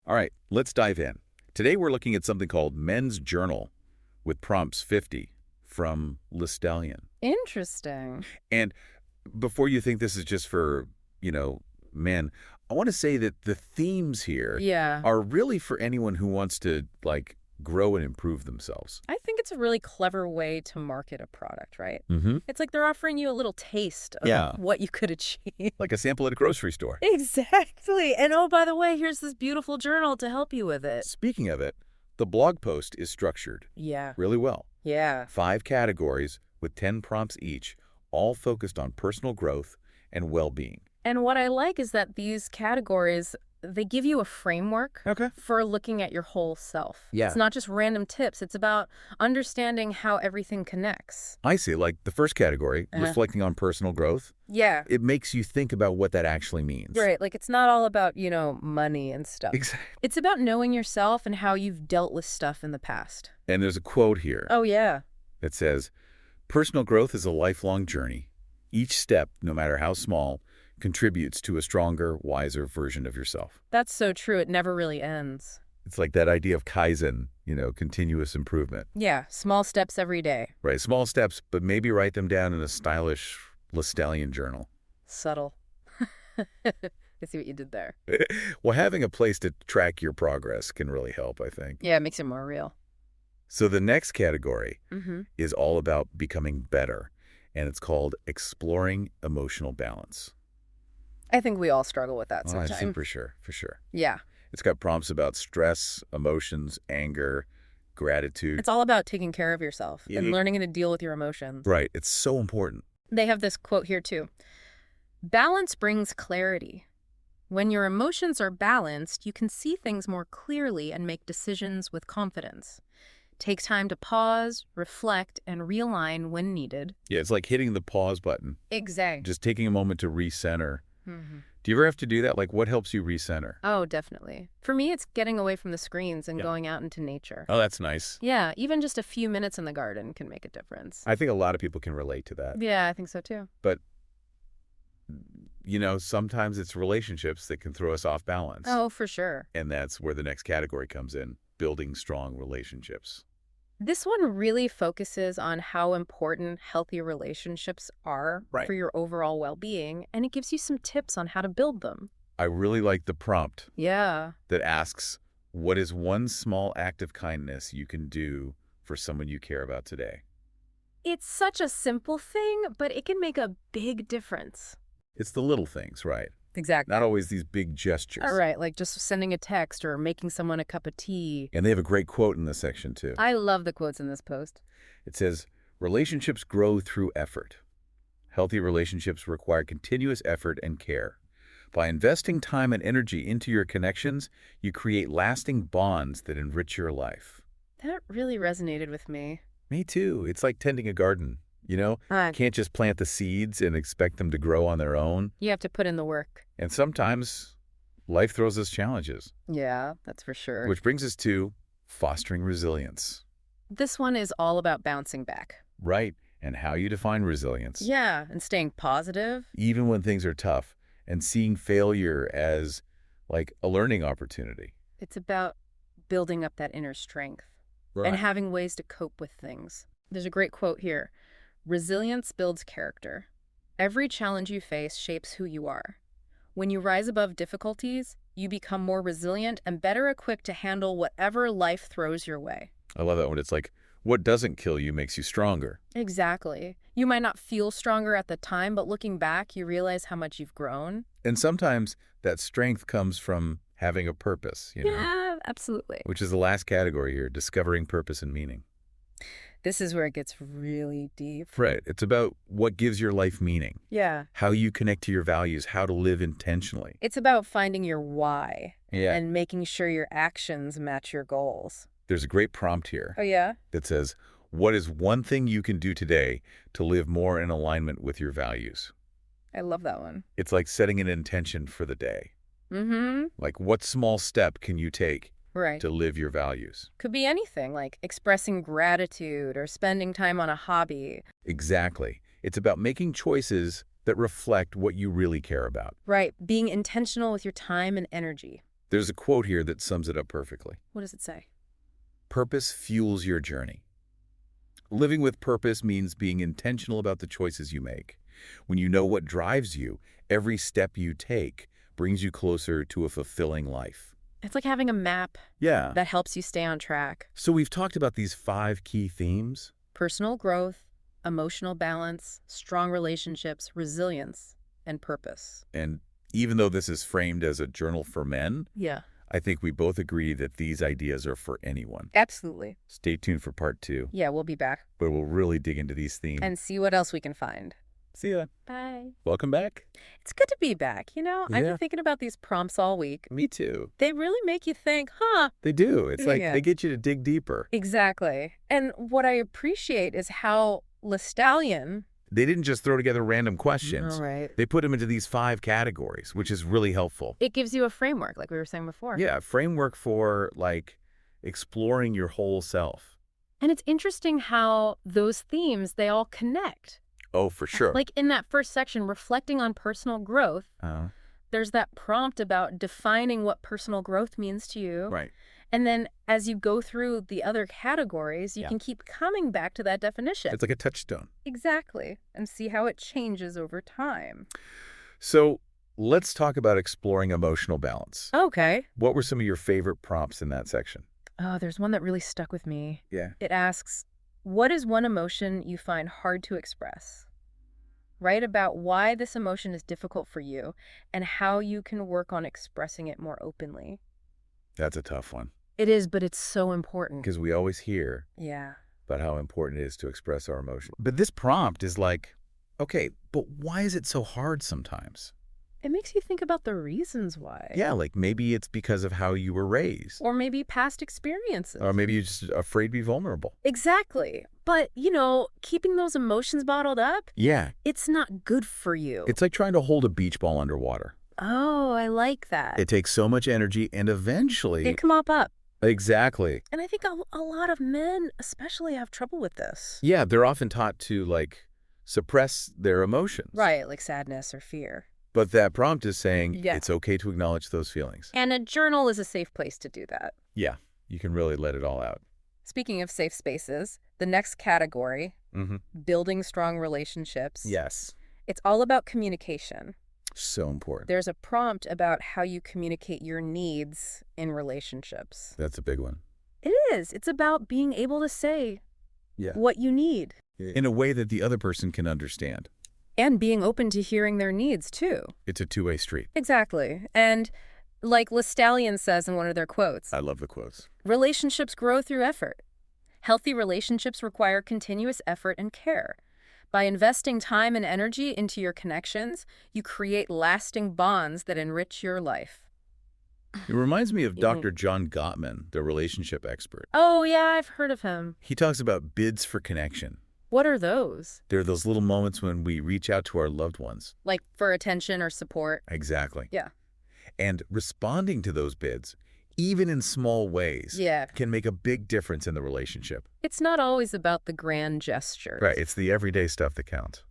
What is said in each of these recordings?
All right, let's dive in. Today we're looking at something called Men's Journal with prompts 50 from LeStallion. Interesting. And before you think this is just for, men, I want to say that the themes here Yeah. are really for anyone who wants to, grow and improve themselves. I think it's a really clever way to market a product, right? Mm-hmm. It's like they're offering you a little taste of Yeah. what you could achieve. Like a sample at a grocery store. Exactly. And oh, by the way, here's this beautiful journal to help you with it. Speaking of it, the blog post is structured Yeah. really well. Yeah. 5 categories with 10 prompts each, all focused on personal growth and well-being. And what I like is that these categories, they give you a framework Okay. for looking at your whole self. Yeah. It's not just random tips. It's about understanding how everything connects. I see. Like the first category, reflecting on personal growth, Yeah. it makes you think about what that actually means. Right. Like it's not all about, money and stuff. Exactly. It's about knowing yourself and how you've dealt with stuff in the past. And there's a quote here Oh, yeah. that says, personal growth is a lifelong journey. Each step, no matter how small, contributes to a stronger, wiser version of yourself. That's so true. It never really ends. It's like that idea of Kaizen, continuous improvement. Yeah. Small steps every day. Right, small steps, but maybe write them down in a stylish LeStallion journal. Subtle. I see what you did there. Well, having a place to track your progress can really help, I think. Yeah, it makes it more real. So the next category Mm-hmm. is all about becoming better, and it's called exploring emotional balance. I think we all struggle with that Oh, I sometimes. think for sure. Yeah. It's got prompts about stress, emotions, anger, gratitude. It's all about taking care of yourself Yeah. and learning how to deal with your emotions. Right, it's so important. They have this quote here, too. Balance brings clarity. When your emotions are balanced, you can see things more clearly and make decisions with confidence. Take time to pause, reflect, and realign when needed. Yeah, it's like hitting the pause button, Exactly. just taking a moment to recenter. Mm-hmm. Do you ever have to do that? Like, what helps you recenter? Oh, definitely. For me, it's getting away from the screens and Yeah. going out into nature. Oh, that's nice. Yeah, even just a few minutes in the garden can make a difference. I think a lot of people can relate to that. Yeah, I think so too. But, sometimes it's relationships that can throw us off balance. Oh, for sure. And that's where the next category comes in, building strong relationships. This one really focuses on how important healthy relationships are Right. for your overall well-being, and it gives you some tips on how to build them. I really like the prompt Yeah. that asks, what is one small act of kindness you can do for someone you care about today? It's such a simple thing, but it can make a big difference. It's the little things, right? Exactly. Not always these big gestures. All right, like just sending a text or making someone a cup of tea. And they have a great quote in this section, too. I love the quotes in this post. It says, relationships grow through effort. Healthy relationships require continuous effort and care. By investing time and energy into your connections, you create lasting bonds that enrich your life. That really resonated with me. Me too. It's like tending a garden, Can't just plant the seeds and expect them to grow on their own. You have to put in the work. And sometimes life throws us challenges, Yeah, that's for sure. which brings us to fostering resilience. This one is all about bouncing back. Right. And how you define resilience. Yeah, and staying positive. Even when things are tough, and seeing failure as like a learning opportunity. It's about building up that inner strength and having ways to cope with things. There's a great quote here. Resilience builds character. Every challenge you face shapes who you are. When you rise above difficulties, you become more resilient and better equipped to handle whatever life throws your way. I love that one. It's like, what doesn't kill you makes you stronger. Exactly. You might not feel stronger at the time, but looking back, you realize how much you've grown. And sometimes that strength comes from having a purpose, Yeah, absolutely. which is the last category here, discovering purpose and meaning. This is where it gets really deep. Right. It's about what gives your life meaning, Yeah. how you connect to your values, how to live intentionally. It's about finding your why Yeah. and making sure your actions match your goals. There's a great prompt here Oh, yeah? that says, what is one thing you can do today to live more in alignment with your values? I love that one. It's like setting an intention for the day. Mm-hmm. Like, what small step can you take Right. to live your values? Could be anything, like expressing gratitude or spending time on a hobby. Exactly. It's about making choices that reflect what you really care about. Right. Being intentional with your time and energy. There's a quote here that sums it up perfectly. What does it say? Purpose fuels your journey. Living with purpose means being intentional about the choices you make. When you know what drives you, every step you take brings you closer to a fulfilling life. It's like having a map Yeah. that helps you stay on track. So we've talked about these 5 key themes. Personal growth, emotional balance, strong relationships, resilience, and purpose. And even though this is framed as a journal for men, Yeah. I think we both agree that these ideas are for anyone. Absolutely. Stay tuned for part 2, Yeah, we'll be back. where we'll really dig into these themes. And see what else we can find. See ya. Bye. Welcome back. It's good to be back. I've Yeah. been thinking about these prompts all week. Me too. They really make you think, huh? They do. It's like Yeah. they get you to dig deeper. Exactly. And what I appreciate is how LeStallion... They didn't just throw together random questions. All right. They put them into these 5 categories, which is really helpful. It gives you a framework, like we were saying before. Yeah, a framework for, like, exploring your whole self. And it's interesting how those themes, they all connect. Oh, for sure. Like in that first section, reflecting on personal growth, there's that prompt about defining what personal growth means to you. Right. And then as you go through the other categories, you can keep coming back to that definition. It's like a touchstone. Exactly. And see how it changes over time. So let's talk about exploring emotional balance. Okay. What were some of your favorite prompts in that section? Oh, there's one that really stuck with me. Yeah. It asks, what is one emotion you find hard to express? Write about why this emotion is difficult for you and how you can work on expressing it more openly. That's a tough one. It is, but it's so important. Because we always hear Yeah. about how important it is to express our emotions. But this prompt is like, okay, but why is it so hard sometimes? It makes you think about the reasons why. Yeah, like maybe it's because of how you were raised. Or maybe past experiences. Or maybe you're just afraid to be vulnerable. Exactly. But, keeping those emotions bottled up, Yeah. it's not good for you. It's like trying to hold a beach ball underwater. Oh, I like that. It takes so much energy and eventually... It can mop up. Exactly. And I think a lot of men especially have trouble with this. Yeah, they're often taught to, like, suppress their emotions. Right, like sadness or fear. But that prompt is saying Yeah. it's okay to acknowledge those feelings. And a journal is a safe place to do that. Yeah, you can really let it all out. Speaking of safe spaces, the next category, building strong relationships. Yes. It's all about communication. So important. There's a prompt about how you communicate your needs in relationships. That's a big one. It is. It's about being able to say Yeah. what you need. In a way that the other person can understand. And being open to hearing their needs, too. It's a two-way street. Exactly. And like LeStallion says in one of their quotes, I love the quotes. relationships grow through effort. Healthy relationships require continuous effort and care. By investing time and energy into your connections, you create lasting bonds that enrich your life. It reminds me of Dr. John Gottman, the relationship expert. Oh, yeah, I've heard of him. He talks about bids for connection. What are those? They're those little moments when we reach out to our loved ones. Like for attention or support? Exactly. Yeah. And responding to those bids, even in small ways, can make a big difference in the relationship. It's not always about the grand gestures. Right. It's the everyday stuff that counts.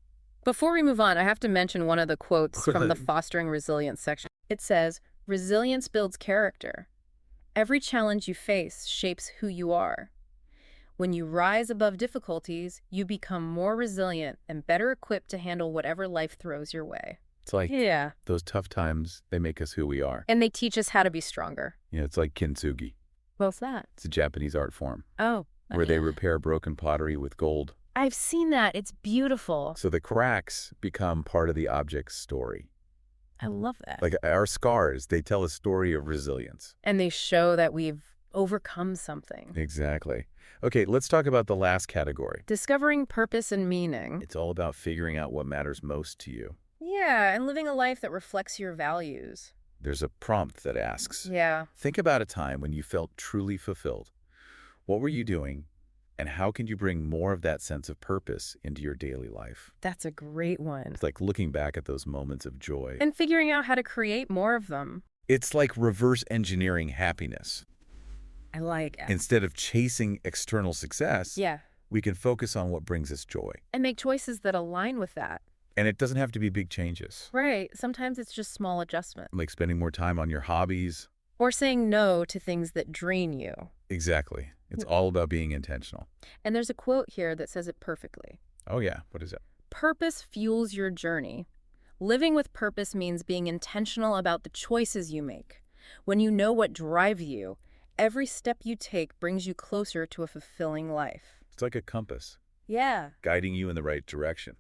Before we move on, I have to mention one of the quotes from the Fostering Resilience section. It says, resilience builds character. Every challenge you face shapes who you are. When you rise above difficulties, you become more resilient and better equipped to handle whatever life throws your way. It's like those tough times, they make us who we are. And they teach us how to be stronger. Yeah, it's like kintsugi. What's that? It's a Japanese art form. Oh. Where they repair broken pottery with gold. I've seen that. It's beautiful. So the cracks become part of the object's story. I love that. Like our scars, they tell a story of resilience. And they show that we've overcome something. Exactly. Okay, let's talk about the last category. Discovering purpose and meaning. It's all about figuring out what matters most to you. Yeah, and living a life that reflects your values. There's a prompt that asks, Yeah. think about a time when you felt truly fulfilled. What were you doing, and how can you bring more of that sense of purpose into your daily life? That's a great one. It's like looking back at those moments of joy. And figuring out how to create more of them. It's like reverse engineering happiness. I like it. Instead of chasing external success, Yeah. we can focus on what brings us joy. And make choices that align with that. And it doesn't have to be big changes. Right. Sometimes it's just small adjustment. Like spending more time on your hobbies, Or saying no to things that drain you. Exactly. It's all about being intentional. And there's a quote here that says it perfectly. Oh, yeah. What is it? Purpose fuels your journey. Living with purpose means being intentional about the choices you make. When you know what drives you, every step you take brings you closer to a fulfilling life. It's like a compass, Yeah. guiding you in the right direction.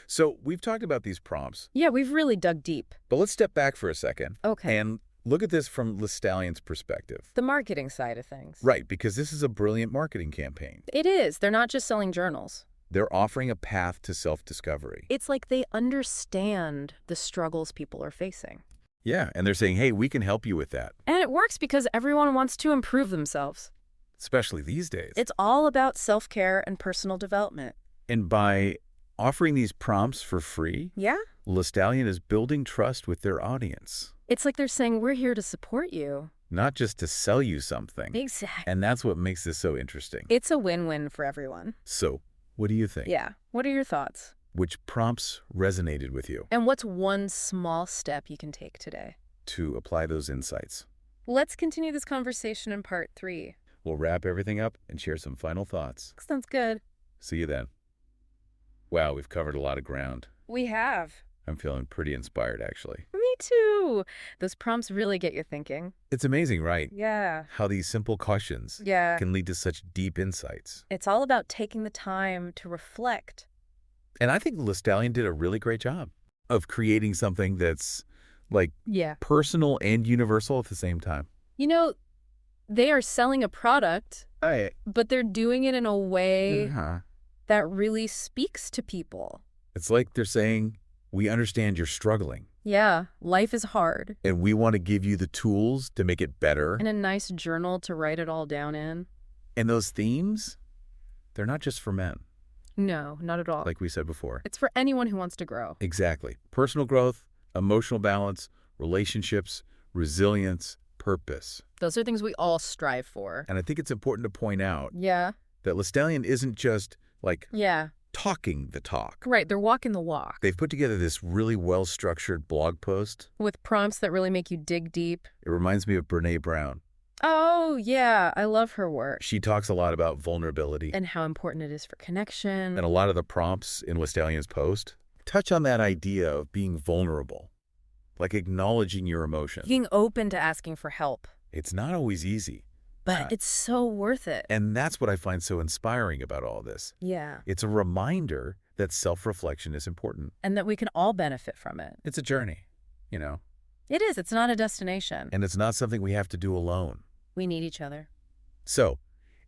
So we've talked about these prompts, Yeah, we've really dug deep. but let's step back for a second Okay. and look at this from LeStallion's perspective. The marketing side of things. Right, because this is a brilliant marketing campaign. It is. They're not just selling journals. They're offering a path to self-discovery. It's like they understand the struggles people are facing. Yeah, and they're saying, hey, we can help you with that, And it works because everyone wants to improve themselves. especially these days. It's all about self-care and personal development. And by offering these prompts for free, Yeah? LeStallion is building trust with their audience, It's like they're saying, we're here to support you. not just to sell you something. Exactly. And that's what makes this so interesting. It's a win-win for everyone. So, what do you think? Yeah. What are your thoughts? Which prompts resonated with you And what's one small step you can take today? to apply those insights? Let's continue this conversation in part 3. We'll wrap everything up and share some final thoughts. Sounds good. See you then. Wow, we've covered a lot of ground. We have. I'm feeling pretty inspired, actually. Me too. Those prompts really get you thinking. It's amazing, right? Yeah. How these simple questions Yeah. can lead to such deep insights. It's all about taking the time to reflect. And I think LeStallion did a really great job of creating something that's like Yeah. personal and universal at the same time. You know, they are selling a product, Uh-huh. but they're doing it in a way that really speaks to people. It's like they're saying, we understand you're struggling, Yeah, life is hard. and we want to give you the tools to make it better. And a nice journal to write it all down in. And those themes, they're not just for men, No, not at all. like we said before. It's for anyone who wants to grow. Exactly. Personal growth, emotional balance, relationships, resilience, purpose. Those are things we all strive for. And I think it's important to point out Yeah. that LeStallion isn't just like Yeah. talking the talk. Right, they're walking the walk. They've put together this really well-structured blog post. With prompts that really make you dig deep. It reminds me of Brene Brown. Oh, yeah, I love her work. She talks a lot about vulnerability. And how important it is for connection. And a lot of the prompts in LeStallion's post touch on that idea of being vulnerable, like acknowledging your emotions. Being open to asking for help. It's not always easy. But it's so worth it. And that's what I find so inspiring about all this. Yeah. It's a reminder that self-reflection is important. And that we can all benefit from it. It's a journey, you know, It is. It's not a destination. and it's not something we have to do alone. We need each other. So,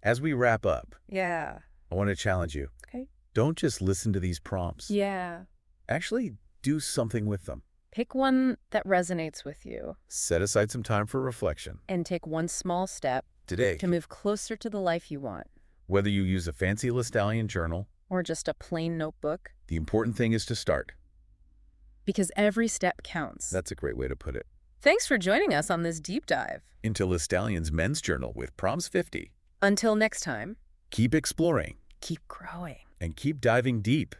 as we wrap up, Yeah. I want to challenge you. Okay. Don't just listen to these prompts. Yeah. Actually, do something with them. Pick one that resonates with you Set aside some time for reflection and take one small step today. to move closer to the life you want. Whether you use a fancy LeStallion journal, Or just a plain notebook. the important thing is to start. Because every step counts. That's a great way to put it. Thanks for joining us on this deep dive. Into LeStallion's men's journal with Prompts 50. Until next time, Keep exploring keep growing. and keep diving deep.